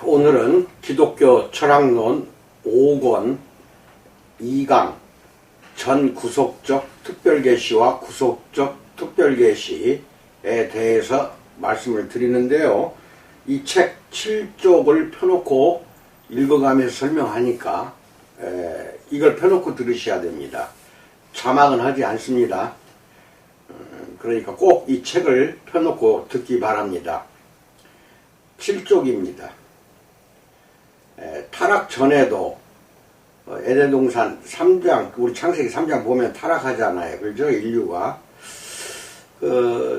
오늘은 기독교 철학론 5권 2강 전구속적 특별계시와 구속적 특별계시에 대해서 말씀을 드리는데요. 이 책 7쪽을 펴놓고 읽어가면서 설명하니까 이걸 펴놓고 들으셔야 됩니다. 자막은 하지 않습니다. 그러니까 꼭 이 책을 펴놓고 듣기 바랍니다. 7쪽입니다. 타락 전에도 에덴 동산 3장, 우리 창세기 3장 보면 타락하잖아요. 그렇죠? 인류가.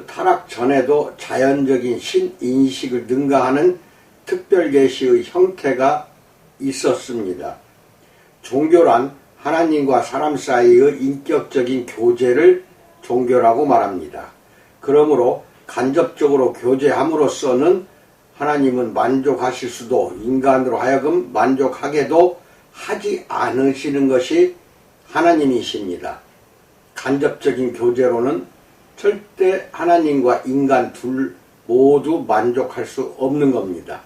타락 전에도 자연적인 신인식을 능가하는 특별계시의 형태가 있었습니다. 종교란 하나님과 사람 사이의 인격적인 교제를 종교라고 말합니다. 그러므로 간접적으로 교제함으로써는 하나님은 만족하실 수도 인간으로 하여금 만족하게도 하지 않으시는 것이 하나님이십니다. 간접적인 교제로는 절대 하나님과 인간 둘 모두 만족할 수 없는 겁니다.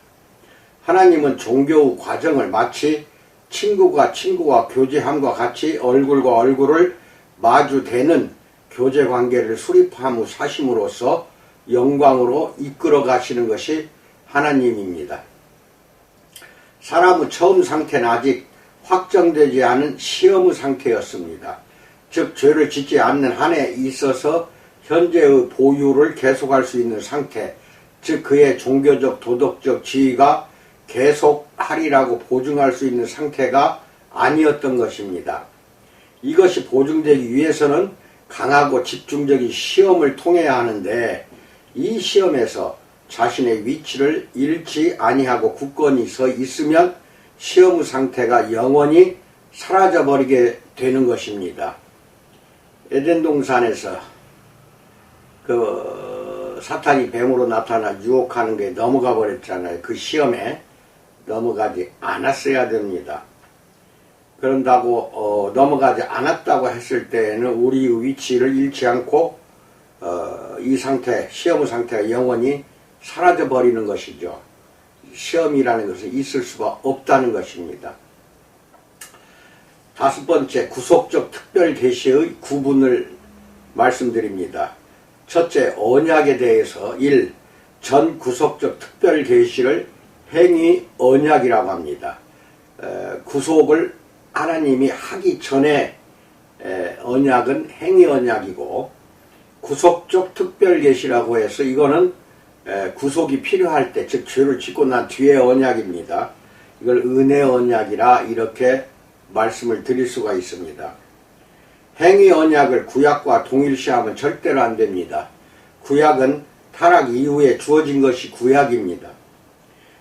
하나님은 종교 과정을 마치 친구가 교제함과 같이 얼굴과 얼굴을 마주대는 교제 관계를 수립함 후 사심으로써 영광으로 이끌어 가시는 것이 하나님입니다. 사람의 처음 상태는 아직 확정되지 않은 시험의 상태였습니다. 즉 죄를 짓지 않는 한에 있어서 현재의 보유를 계속할 수 있는 상태, 즉 그의 종교적 도덕적 지위가 계속하리라고 보증할 수 있는 상태가 아니었던 것입니다. 이것이 보증되기 위해서는 강하고 집중적인 시험을 통해야 하는데 이 시험에서 자신의 위치를 잃지 아니하고 굳건히 서 있으면 시험의 상태가 영원히 사라져버리게 되는 것입니다. 에덴 동산에서 사탄이 뱀으로 나타나 유혹하는 게 넘어가 버렸잖아요. 그 시험에 넘어가지 않았어야 됩니다. 그런다고 넘어가지 않았다고 했을 때에는 우리의 위치를 잃지 않고 이 상태, 시험의 상태가 영원히 사라져 버리는 것이죠. 시험이라는 것은 있을 수가 없다는 것입니다. 다섯 번째, 구속적 특별계시의 구분을 말씀드립니다. 첫째, 언약에 대해서 1. 전 구속적 특별계시를 행위 언약이라고 합니다. 구속을 하나님이 하기 전에 언약은 행위 언약이고, 구속적 특별계시라고 해서 이거는 구속이 필요할 때, 즉 죄를 짓고 난 뒤의 언약입니다. 이걸 은혜 언약이라 이렇게 말씀을 드릴 수가 있습니다. 행위 언약을 구약과 동일시하면 절대로 안 됩니다. 구약은 타락 이후에 주어진 것이 구약입니다.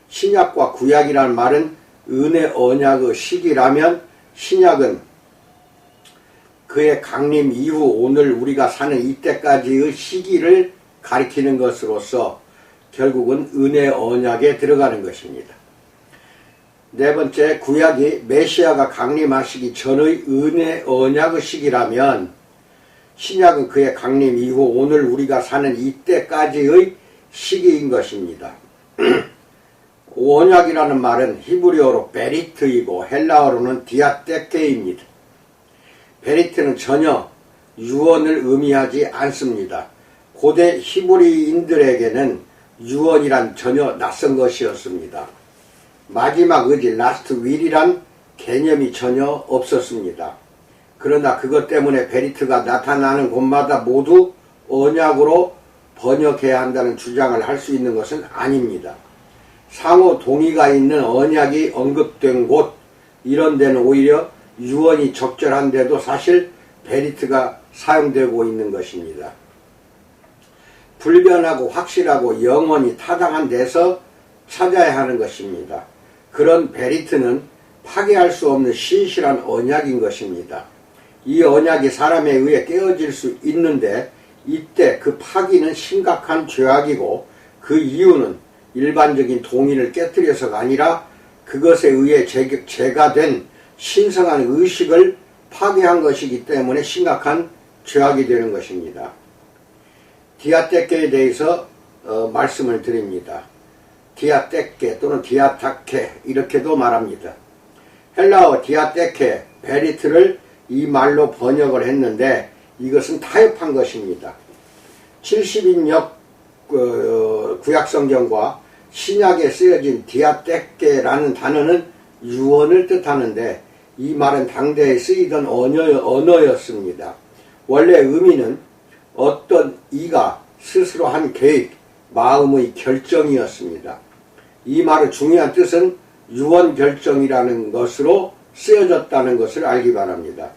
신약과 구약이란 말은 은혜 언약의 시기라면 신약은 그의 강림 이후 오늘 우리가 사는 이때까지의 시기를 가리키는 것으로서 결국은 은혜 언약에 들어가는 것입니다. 네 번째, 구약이 메시아가 강림하시기 전의 은혜 언약의 시기라면 신약은 그의 강림 이후 오늘 우리가 사는 이때까지의 시기인 것입니다. 언약이라는 말은 히브리어로 베리트이고 헬라어로는 디아테케입니다. 베리트는 전혀 유언을 의미하지 않습니다. 고대 히브리인들에게는 유언이란 전혀 낯선 것이었습니다. 마지막 의지, 라스트 윌이란 개념이 전혀 없었습니다. 그러나 그것 때문에 베리트가 나타나는 곳마다 모두 언약으로 번역해야 한다는 주장을 할 수 있는 것은 아닙니다. 상호 동의가 있는 언약이 언급된 곳, 이런 데는 오히려 유언이 적절한데도 사실 베리트가 사용되고 있는 것입니다. 불변하고 확실하고 영원히 타당한 데서 찾아야 하는 것입니다. 그런 베리트는 파괴할 수 없는 신실한 언약인 것입니다. 이 언약이 사람에 의해 깨어질 수 있는데 이때 그 파기는 심각한 죄악이고 그 이유는 일반적인 동의를 깨뜨려서가 아니라 그것에 의해 죄가 된 신성한 의식을 파괴한 것이기 때문에 심각한 죄악이 되는 것입니다. 디아테케에 대해서 말씀을 드립니다. 디아떼케 또는 디아타케 이렇게도 말합니다. 헬라어 디아떼케, 베리트를 이 말로 번역을 했는데 이것은 타협한 것입니다. 70인역 구약성경과 신약에 쓰여진 디아떼케라는 단어는 유언을 뜻하는데 이 말은 당대에 쓰이던 언어였습니다. 원래 의미는 어떤 이가 스스로 한 계획, 마음의 결정이었습니다. 이 말의 중요한 뜻은 유언 결정이라는 것으로 쓰여졌다는 것을 알기 바랍니다.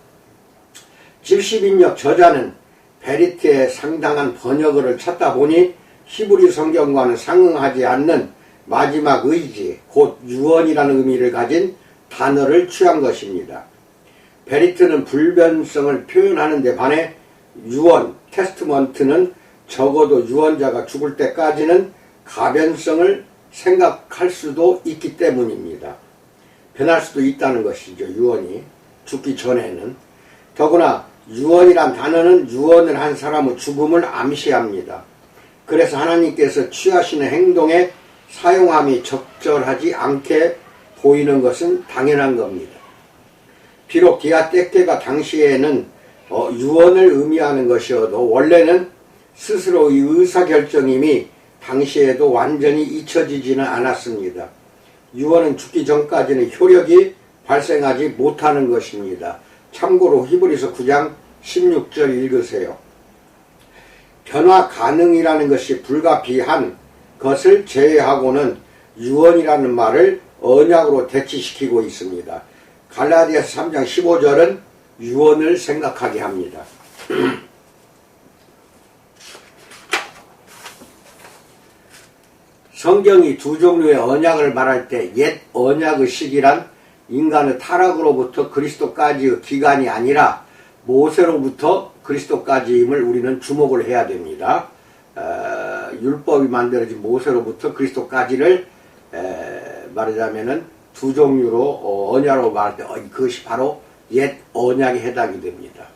70인역 저자는 베리트의 상당한 번역어를 찾다 보니 히브리 성경과는 상응하지 않는 마지막 의지, 곧 유언이라는 의미를 가진 단어를 취한 것입니다. 베리트는 불변성을 표현하는 데 반해 유언, 테스트먼트는 적어도 유언자가 죽을 때까지는 가변성을 생각할 수도 있기 때문입니다. 변할 수도 있다는 것이죠. 유언이 죽기 전에는. 더구나 유언이란 단어는 유언을 한 사람의 죽음을 암시합니다. 그래서 하나님께서 취하시는 행동에 사용함이 적절하지 않게 보이는 것은 당연한 겁니다. 비록 디아떼케가 당시에는 유언을 의미하는 것이어도 원래는 스스로의 의사결정임이 당시에도 완전히 잊혀지지는 않았습니다. 유언은 죽기 전까지는 효력이 발생하지 못하는 것입니다. 참고로 히브리서 9장 16절 읽으세요. 변화 가능이라는 것이 불가피한 것을 제외하고는 유언이라는 말을 언약으로 대치시키고 있습니다. 갈라디아서 3장 15절은 유언을 생각하게 합니다. 성경이 두 종류의 언약을 말할 때 옛 언약의 시기란 인간의 타락으로부터 그리스도까지의 기간이 아니라 모세로부터 그리스도까지임을 우리는 주목을 해야 됩니다. 율법이 만들어진 모세로부터 그리스도까지를 말하자면은 두 종류로 언약으로 말할 때 그것이 바로 옛 언약에 해당이 됩니다.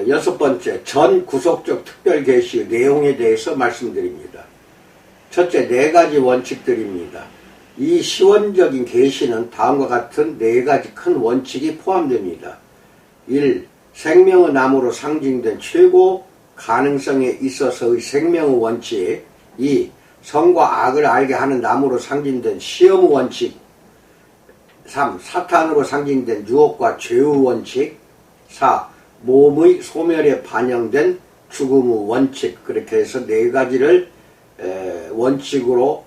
여섯 번째, 전 구속적 특별 계시의 내용에 대해서 말씀드립니다. 첫째, 네 가지 원칙들입니다. 이 시원적인 계시는 다음과 같은 네 가지 큰 원칙이 포함됩니다. 1. 생명의 나무로 상징된 최고 가능성에 있어서의 생명의 원칙. 2. 선과 악을 알게 하는 나무로 상징된 시험의 원칙. 3. 사탄으로 상징된 유혹과 죄의 원칙. 4. 몸의 소멸에 반영된 죽음의 원칙. 그렇게 해서 네 가지를 원칙으로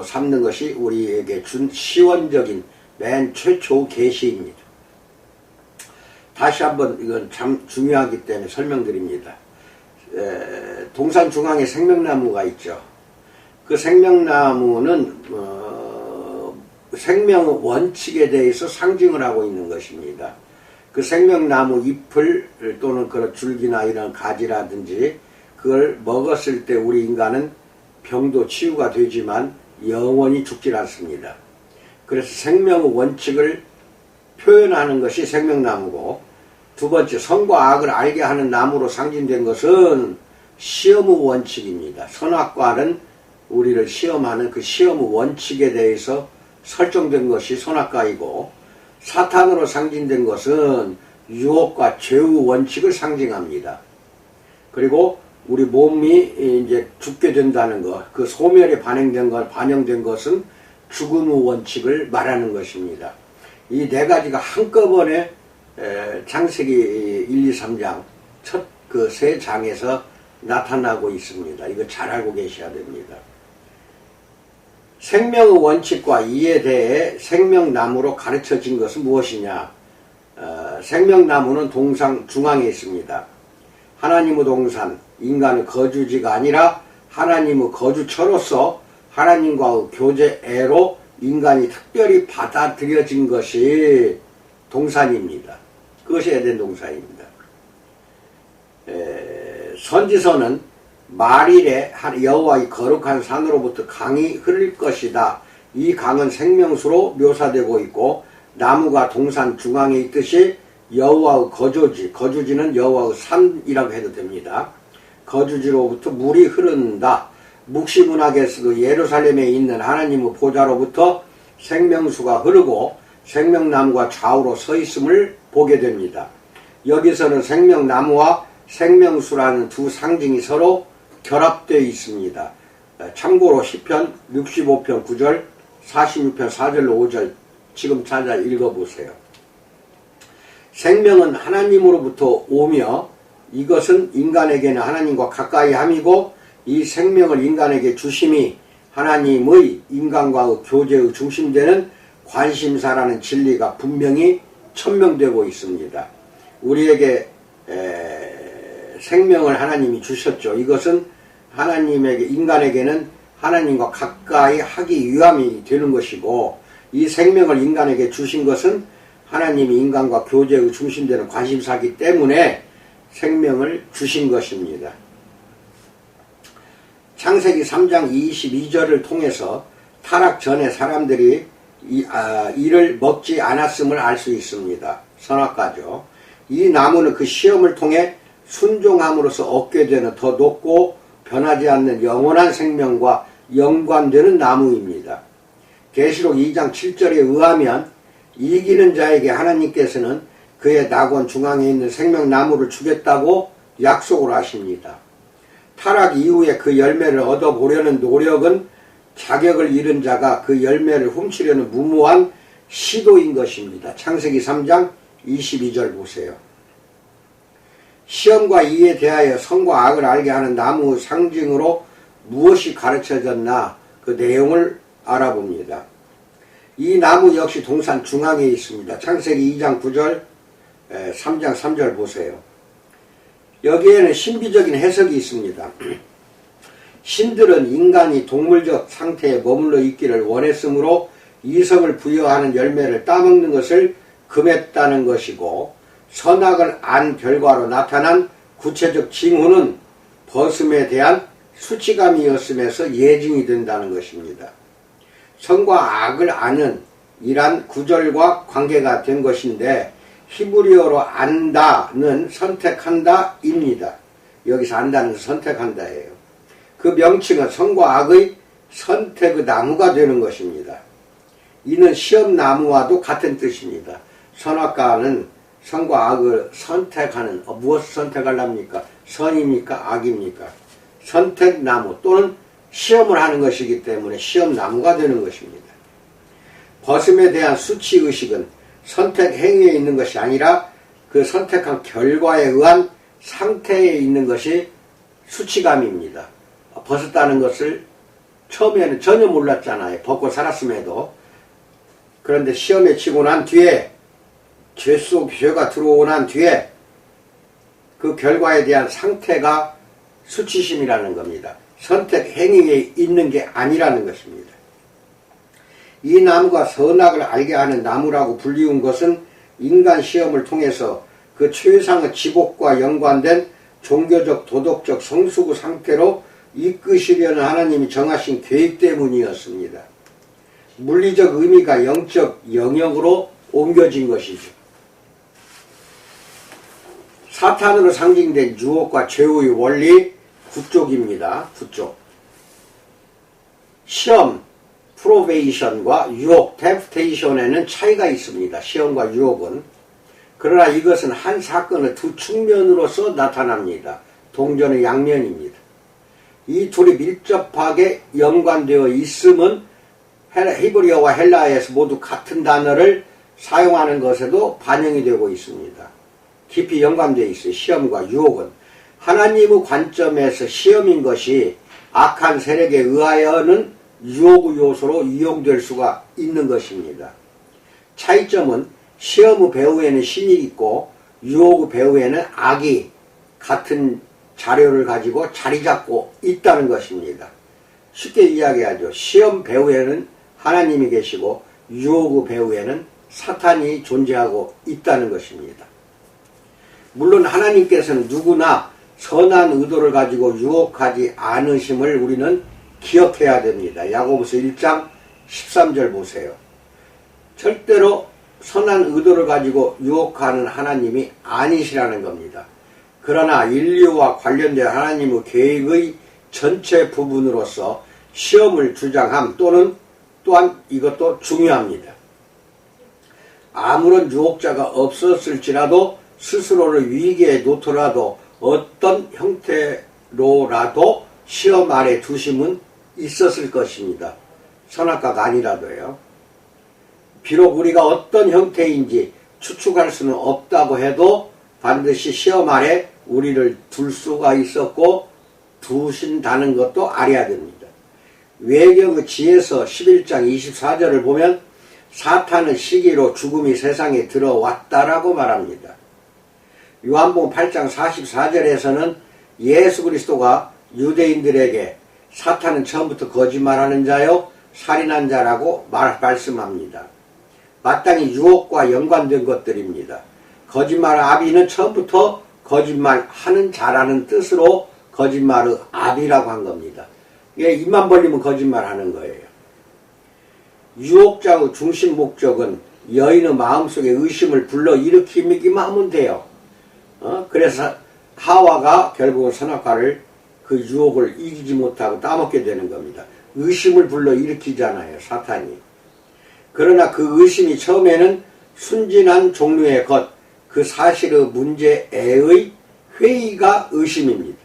삼는 것이 우리에게 준 시원적인 맨 최초 계시입니다. 다시 한번 이건 참 중요하기 때문에 설명드립니다. 동산 중앙에 생명나무가 있죠. 그 생명나무는 생명의 원칙에 대해서 상징을 하고 있는 것입니다. 그 생명나무 잎을 또는 그런 줄기나 이런 가지라든지 그걸 먹었을 때 우리 인간은 병도 치유가 되지만 영원히 죽질 않습니다. 그래서 생명의 원칙을 표현하는 것이 생명나무고, 두 번째, 선과 악을 알게 하는 나무로 상징된 것은 시험의 원칙입니다. 선악과는 우리를 시험하는 그 시험의 원칙에 대해서 설정된 것이 선악과이고, 사탄으로 상징된 것은 유혹과 죄의 원칙을 상징합니다. 그리고 우리 몸이 이제 죽게 된다는 것, 그 소멸에 반영된 것은 죽음의 원칙을 말하는 것입니다. 이 네 가지가 한꺼번에 창세기 1, 2, 3장 첫 그 세 장에서 나타나고 있습니다. 이거 잘 알고 계셔야 됩니다. 생명의 원칙과 이에 대해 생명나무로 가르쳐진 것은 무엇이냐? 생명나무는 동상 중앙에 있습니다. 하나님의 동산, 인간의 거주지가 아니라 하나님의 거주처로서 하나님과의 교제애로 인간이 특별히 받아들여진 것이 동산입니다. 그것이 에덴 동산입니다. 선지서는 말일에 여호와의 거룩한 산으로부터 강이 흐를 것이다. 이 강은 생명수로 묘사되고 있고, 나무가 동산 중앙에 있듯이 여호와의 거주지는 여호와의 산이라고 해도 됩니다. 거주지로부터 물이 흐른다. 묵시문학에서도 예루살렘에 있는 하나님의 보좌로부터 생명수가 흐르고 생명나무가 좌우로 서 있음을 보게 됩니다. 여기서는 생명나무와 생명수라는 두 상징이 서로 결합되어 있습니다. 참고로 시편 65편 9절, 46편 4절로 5절 지금 찾아 읽어보세요. 생명은 하나님으로부터 오며 이것은 인간에게는 하나님과 가까이 함이고 이 생명을 인간에게 주심이 하나님의 인간과의 교제의 중심되는 관심사라는 진리가 분명히 천명되고 있습니다. 우리에게 생명을 하나님이 주셨죠. 이것은 하나님에게, 인간에게는 하나님과 가까이 하기 위함이 되는 것이고, 이 생명을 인간에게 주신 것은 하나님이 인간과 교제의 중심되는 관심사이기 때문에 생명을 주신 것입니다. 창세기 3장 22절을 통해서 타락 전에 사람들이 이를 먹지 않았음을 알 수 있습니다. 선악과죠. 이 나무는 그 시험을 통해 순종함으로써 얻게 되는 더 높고 변하지 않는 영원한 생명과 연관되는 나무입니다. 계시록 2장 7절에 의하면 이기는 자에게 하나님께서는 그의 낙원 중앙에 있는 생명나무를 주겠다고 약속을 하십니다. 타락 이후에 그 열매를 얻어보려는 노력은 자격을 잃은 자가 그 열매를 훔치려는 무모한 시도인 것입니다. 창세기 3장 22절 보세요. 시험과 이에 대하여 선과 악을 알게 하는 나무의 상징으로 무엇이 가르쳐졌나 그 내용을 알아봅니다. 이 나무 역시 동산 중앙에 있습니다. 창세기 2장 9절, 3장 3절 보세요. 여기에는 신비적인 해석이 있습니다. 신들은 인간이 동물적 상태에 머물러 있기를 원했으므로 이성을 부여하는 열매를 따먹는 것을 금했다는 것이고, 선악을 안 결과로 나타난 구체적 징후는 벗음에 대한 수치감이었음에서 예증이 된다는 것입니다. 선과 악을 아는 이란 구절과 관계가 된 것인데, 히브리어로 안다는 선택한다 입니다. 여기서 안다는 선택한다예요. 그 명칭은 선과 악의 선택의 나무가 되는 것입니다. 이는 시험나무와도 같은 뜻입니다. 선악과는 선과 악을 선택하는, 무엇을 선택하랍니까? 선입니까? 악입니까? 선택나무 또는 시험을 하는 것이기 때문에 시험나무가 되는 것입니다. 벗음에 대한 수치의식은 선택 행위에 있는 것이 아니라 그 선택한 결과에 의한 상태에 있는 것이 수치감입니다. 벗었다는 것을 처음에는 전혀 몰랐잖아요. 벗고 살았음에도. 그런데 시험에 치고 난 뒤에, 죄가 들어오고 난 뒤에 그 결과에 대한 상태가 수치심이라는 겁니다. 선택 행위에 있는 게 아니라는 것입니다. 이 나무가 선악을 알게 하는 나무라고 불리운 것은 인간 시험을 통해서 그 최상의 지복과 연관된 종교적, 도덕적 성숙의 상태로 이끄시려는 하나님이 정하신 계획 때문이었습니다. 물리적 의미가 영적 영역으로 옮겨진 것이죠. 사탄으로 상징된 유혹과 죄의 원리, 구쪽입니다. 구쪽. 시험, 프로베이션과 유혹, 템프테이션에는 차이가 있습니다. 시험과 유혹은. 그러나 이것은 한 사건의 두 측면으로서 나타납니다. 동전의 양면입니다. 이 둘이 밀접하게 연관되어 있음은 히브리어와 헬라어에서 모두 같은 단어를 사용하는 것에도 반영이 되고 있습니다. 깊이 연관되어 있어요. 시험과 유혹은. 하나님의 관점에서 시험인 것이 악한 세력에 의하여는 유혹의 요소로 이용될 수가 있는 것입니다. 차이점은 시험의 배후에는 신이 있고 유혹의 배후에는 악이 같은 자료를 가지고 자리 잡고 있다는 것입니다. 쉽게 이야기하죠. 시험 배후에는 하나님이 계시고 유혹의 배후에는 사탄이 존재하고 있다는 것입니다. 물론 하나님께서는 누구나 선한 의도를 가지고 유혹하지 않으심을 우리는 기억해야 됩니다. 야고보서 1장 13절 보세요. 절대로 선한 의도를 가지고 유혹하는 하나님이 아니시라는 겁니다. 그러나 인류와 관련된 하나님의 계획의 전체 부분으로서 시험을 주장함 또한 이것도 중요합니다. 아무런 유혹자가 없었을지라도 스스로를 위기에 놓더라도 어떤 형태로라도 시험 아래 두심은 있었을 것입니다. 선악과가 아니라도요. 비록 우리가 어떤 형태인지 추측할 수는 없다고 해도 반드시 시험 아래 우리를 둘 수가 있었고 두신다는 것도 알아야 됩니다. 외경의 지혜서 11장 24절을 보면 사탄은 시기로 죽음이 세상에 들어왔다라고 말합니다. 요한복음 8장 44절에서는 예수 그리스도가 유대인들에게 사탄은 처음부터 거짓말하는 자요 살인한 자라고 말씀합니다. 마땅히 유혹과 연관된 것들입니다. 거짓말의 아비는 처음부터 거짓말하는 자라는 뜻으로 거짓말의 아비라고 한 겁니다. 이게 입만 벌리면 거짓말하는 거예요. 유혹자의 중심 목적은 여인의 마음속에 의심을 불러일으키기만 하면 돼요. 그래서 하와가 결국은 선악과를 그 유혹을 이기지 못하고 따먹게 되는 겁니다. 의심을 불러일으키잖아요, 사탄이. 그러나 그 의심이 처음에는 순진한 종류의 것, 그 사실의 문제의 회의가 의심입니다.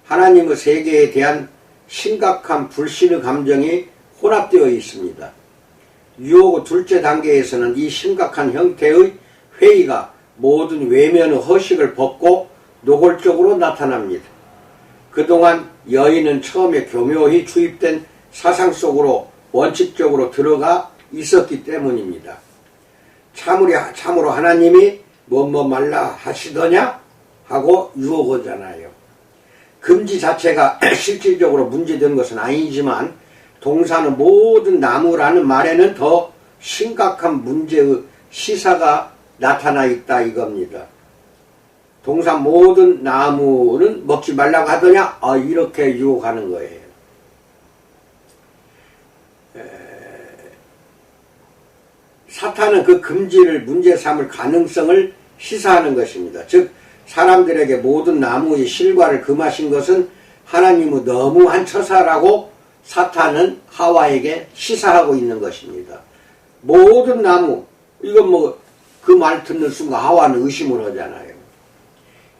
하나님의 세계에 대한 심각한 불신의 감정이 혼합되어 있습니다. 유혹의 둘째 단계에서는 이 심각한 형태의 회의가 모든 외면의 허식을 벗고 노골적으로 나타납니다. 그동안 여인은 처음에 교묘히 주입된 사상 속으로 원칙적으로 들어가 있었기 때문입니다. 참으로 하나님이 뭐뭐 말라 하시더냐 하고 유혹하잖아요. 금지 자체가 실질적으로 문제된 것은 아니지만 동사는 모든 나무라는 말에는 더 심각한 문제의 시사가 나타나 있다 이겁니다. 동사 모든 나무는 먹지 말라고 하더냐? 이렇게 유혹하는 거예요. 사탄은 그 금지를 문제 삼을 가능성을 시사하는 것입니다. 즉 사람들에게 모든 나무의 실과를 금하신 것은 하나님의 너무한 처사라고 사탄은 하와에게 시사하고 있는 것입니다. 모든 나무, 이건 그 말 듣는 순간 하와는 의심을 하잖아요.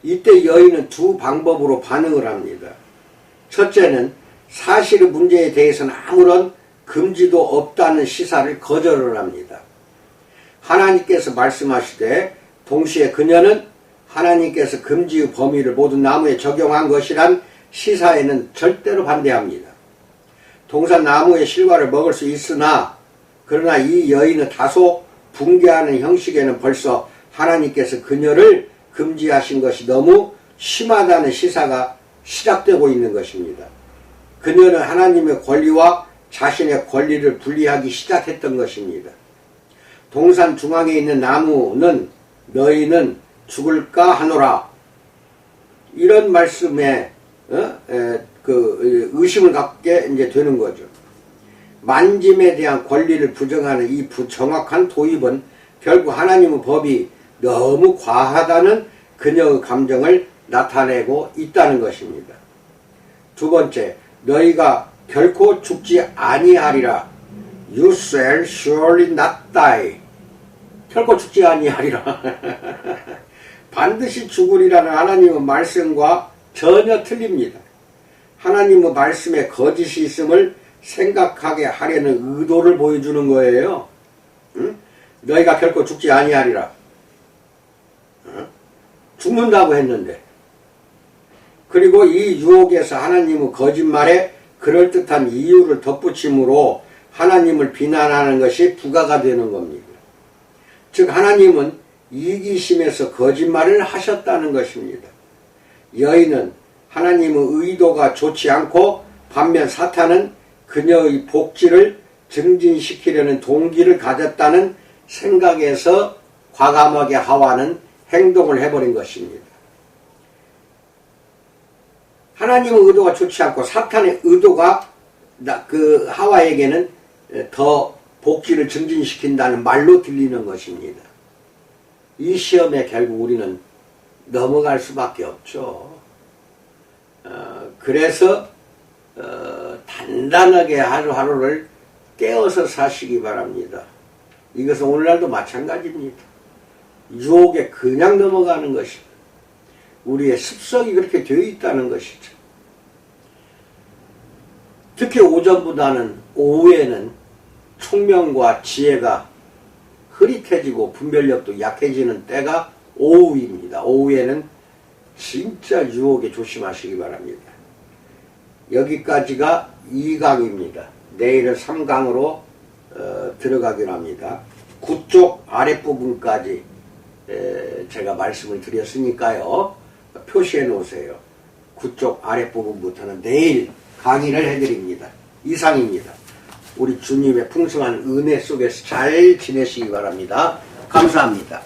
이때 여인은 두 방법으로 반응을 합니다. 첫째는 사실의 문제에 대해서는 아무런 금지도 없다는 시사를 거절을 합니다. 하나님께서 말씀하시되 동시에 그녀는 하나님께서 금지의 범위를 모든 나무에 적용한 것이란 시사에는 절대로 반대합니다. 동산 나무의 실과를 먹을 수 있으나 그러나 이 여인은 다소 붕괴하는 형식에는 벌써 하나님께서 그녀를 금지하신 것이 너무 심하다는 시사가 시작되고 있는 것입니다. 그녀는 하나님의 권리와 자신의 권리를 분리하기 시작했던 것입니다. 동산 중앙에 있는 나무는 너희는 죽을까 하노라. 이런 말씀에 의심을 갖게 이제 되는 거죠. 만짐에 대한 권리를 부정하는 이 부정확한 도입은 결국 하나님의 법이 너무 과하다는 그녀의 감정을 나타내고 있다는 것입니다. 두 번째, 너희가 결코 죽지 아니하리라. You shall surely not die. 결코 죽지 아니하리라. 반드시 죽으리라는 하나님의 말씀과 전혀 틀립니다. 하나님의 말씀에 거짓이 있음을 생각하게 하려는 의도를 보여주는 거예요. 응? 너희가 결코 죽지 아니하리라. 죽는다고 했는데. 그리고 이 유혹에서 하나님의 거짓말에 그럴듯한 이유를 덧붙임으로 하나님을 비난하는 것이 부가가 되는 겁니다. 즉 하나님은 이기심에서 거짓말을 하셨다는 것입니다. 여인은 하나님의 의도가 좋지 않고 반면 사탄은 그녀의 복지를 증진시키려는 동기를 가졌다는 생각에서 과감하게 하와는 행동을 해버린 것입니다. 하나님의 의도가 좋지 않고 사탄의 의도가 그 하와에게는 더 복지를 증진시킨다는 말로 들리는 것입니다. 이 시험에 결국 우리는 넘어갈 수밖에 없죠. 그래서 단단하게 하루하루를 깨어서 사시기 바랍니다. 이것은 오늘날도 마찬가지입니다. 유혹에 그냥 넘어가는 것이 우리의 습성이 그렇게 되어 있다는 것이죠. 특히 오전보다는 오후에는 총명과 지혜가 흐릿해지고 분별력도 약해지는 때가 오후입니다. 오후에는 진짜 유혹에 조심하시기 바랍니다. 여기까지가 2강입니다. 내일은 3강으로 들어가기로 합니다. 9쪽 아랫부분까지 제가 말씀을 드렸으니까요. 표시해 놓으세요. 9쪽 아랫부분부터는 내일 강의를 해드립니다. 이상입니다. 우리 주님의 풍성한 은혜 속에서 잘 지내시기 바랍니다. 감사합니다.